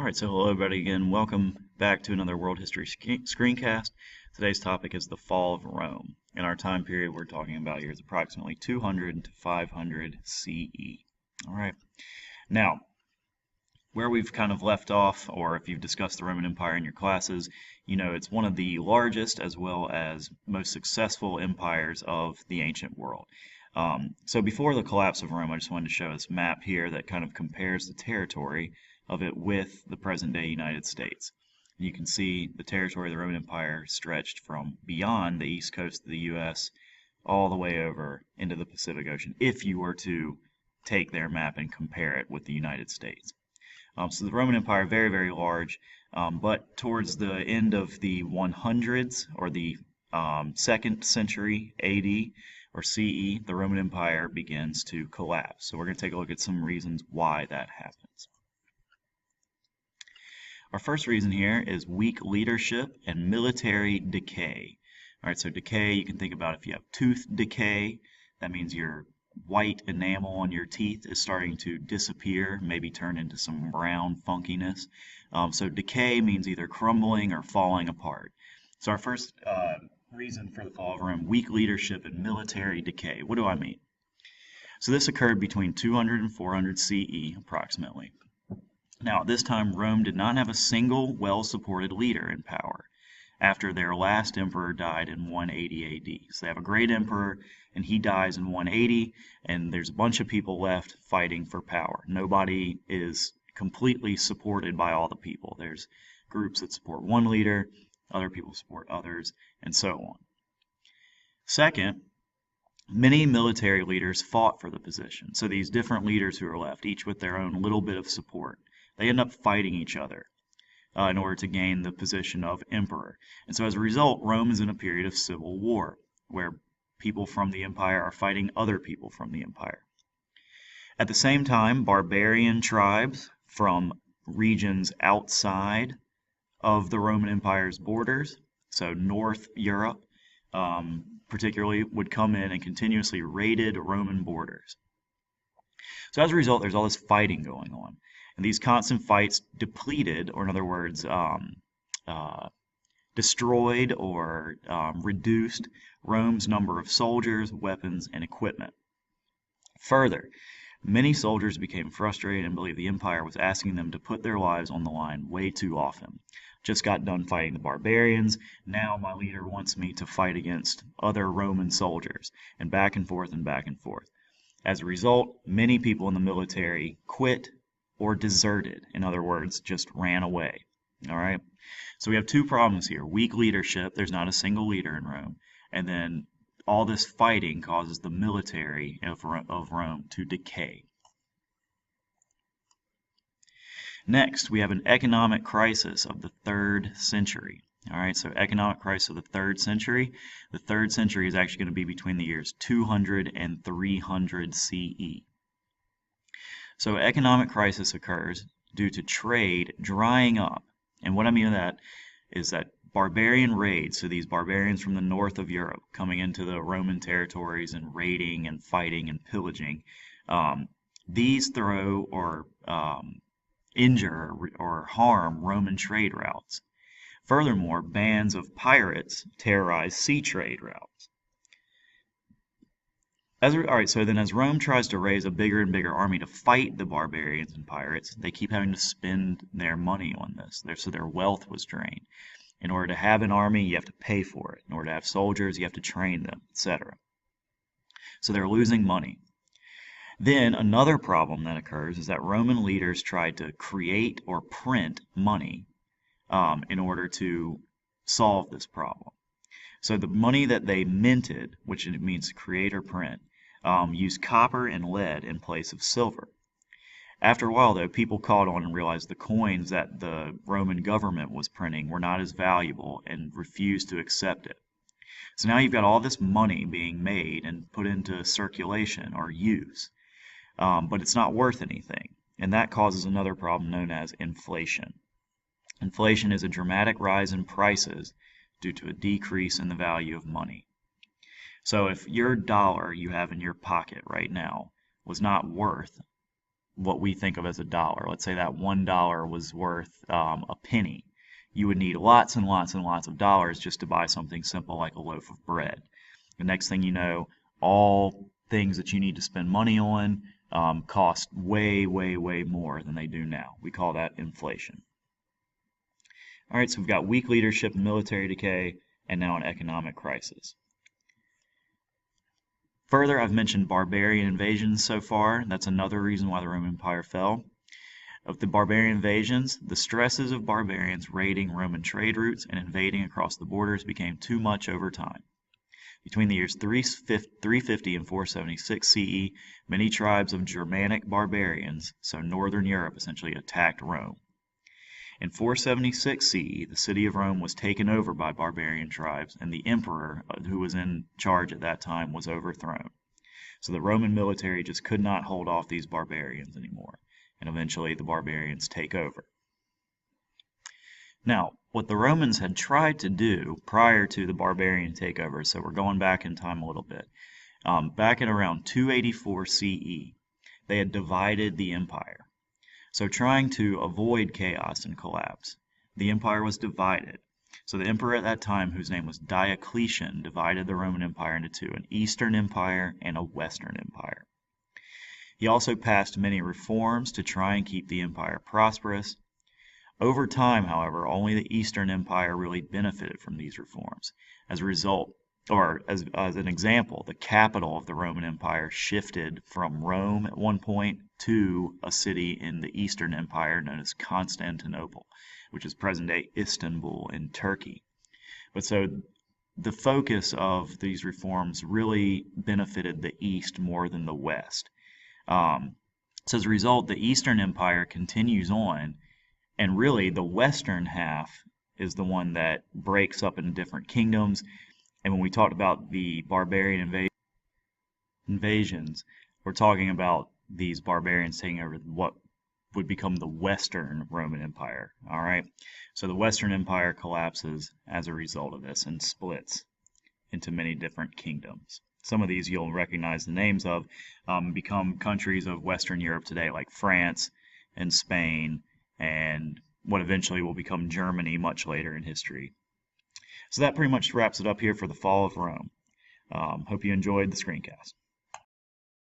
Alright, so hello everybody again. Welcome back to another World History Screencast. Today's topic is the fall of Rome. In our time period we're talking about here is approximately 200 to 500 CE. Alright, now where we've kind of left off, or if you've discussed the Roman Empire in your classes, you know it's one of the largest as well as most successful empires of the ancient world. So before the collapse of Rome, I just wanted to show this map here that kind of compares the territory of it with the present-day United States. You can see the territory of the Roman Empire stretched from beyond the east coast of the U.S. all the way over into the Pacific Ocean, if you were to take their map and compare it with the United States. So the Roman Empire, very, very large, but towards the end of the 100s, or the 2nd century AD, or CE, the Roman Empire begins to collapse. So we're going to take a look at some reasons why that happens. Our first reason here is weak leadership and military decay. All right, so decay, you can think about if you have tooth decay, that means your white enamel on your teeth is starting to disappear, maybe turn into some brown funkiness. So decay means either crumbling or falling apart. So our first reason for the fall of Rome, weak leadership and military decay. What do I mean? So this occurred between 200 and 400 CE, approximately. Now, at this time, Rome did not have a single well-supported leader in power after their last emperor died in 180 AD. So they have a great emperor, and he dies in 180, and there's a bunch of people left fighting for power. Nobody is completely supported by all the people. There's groups that support one leader, other people support others, and so on. Second, many military leaders fought for the position. So these different leaders who are left, each with their own little bit of support, they end up fighting each other in order to gain the position of emperor. And so as a result, Rome is in a period of civil war, where people from the empire are fighting other people from the empire. At the same time, barbarian tribes from regions outside of the Roman Empire's borders, so North Europe particularly, would come in and continuously raided Roman borders. So as a result, there's all this fighting going on. And these constant fights depleted, or in other words, destroyed or reduced Rome's number of soldiers, weapons, and equipment. Further, many soldiers became frustrated and believed the empire was asking them to put their lives on the line way too often. Just got done fighting the barbarians, now my leader wants me to fight against other Roman soldiers, and back and forth and back and forth. As a result, many people in the military quit or deserted. In other words, just ran away. All right. So we have two problems here. Weak leadership, there's not a single leader in Rome. And then all this fighting causes the military of Rome to decay. Next, we have an economic crisis of the 3rd century. All right, so economic crisis of the 3rd century. The 3rd century is actually going to be between the years 200 and 300 CE. So economic crisis occurs due to trade drying up. And what I mean by that is that barbarian raids, so these barbarians from the north of Europe coming into the Roman territories and raiding and fighting and pillaging, these throw or injure or harm Roman trade routes. Furthermore, bands of pirates terrorize sea trade routes. Alright, so then as Rome tries to raise a bigger and bigger army to fight the barbarians and pirates, they keep having to spend their money on this. So their wealth was drained. In order to have an army, you have to pay for it. In order to have soldiers, you have to train them, etc. So they're losing money. Then another problem that occurs is that Roman leaders tried to create or print money in order to solve this problem. So the money that they minted, which it means create or print, used copper and lead in place of silver. After a while, though, people caught on and realized the coins that the Roman government was printing were not as valuable and refused to accept it. So now you've got all this money being made and put into circulation or use, but it's not worth anything, and that causes another problem known as inflation. Inflation is a dramatic rise in prices due to a decrease in the value of money. So if your dollar you have in your pocket right now was not worth what we think of as a dollar. Let's say that $1 was worth a penny. You would need lots and lots and lots of dollars just to buy something simple like a loaf of bread. The next thing you know, all things that you need to spend money on cost way, way, way more than they do now. We call that inflation. All right, so we've got weak leadership, military decay, and now an economic crisis. Further, I've mentioned barbarian invasions so far. That's another reason why the Roman Empire fell. Of the barbarian invasions, the stresses of barbarians raiding Roman trade routes and invading across the borders became too much over time. Between the years 350 and 476 CE, many tribes of Germanic barbarians, so northern Europe, essentially attacked Rome. In 476 CE, the city of Rome was taken over by barbarian tribes, and the emperor, who was in charge at that time, was overthrown. So the Roman military just could not hold off these barbarians anymore, and eventually the barbarians take over. Now, what the Romans had tried to do prior to the barbarian takeover, so we're going back in time a little bit, back in around 284 CE, they had divided the empire. So trying to avoid chaos and collapse, the empire was divided. So the emperor at that time, whose name was Diocletian, divided the Roman Empire into two, an Eastern Empire and a Western Empire. He also passed many reforms to try and keep the empire prosperous. Over time, however, only the Eastern Empire really benefited from these reforms. As a result, or as an example, the capital of the Roman Empire shifted from Rome at one point to a city in the Eastern Empire known as Constantinople, which is present-day Istanbul in Turkey. But so the focus of these reforms really benefited the East more than the West. So as a result, the Eastern Empire continues on, and really the Western half is the one that breaks up into different kingdoms. And when we talked about the barbarian invasions, we're talking about these barbarians taking over what would become the Western Roman Empire. All right, so the Western Empire collapses as a result of this and splits into many different kingdoms. Some of these you'll recognize the names of, become countries of Western Europe today, like France and Spain, and what eventually will become Germany much later in history. So that pretty much wraps it up here for the fall of Rome. Hope you enjoyed the screencast.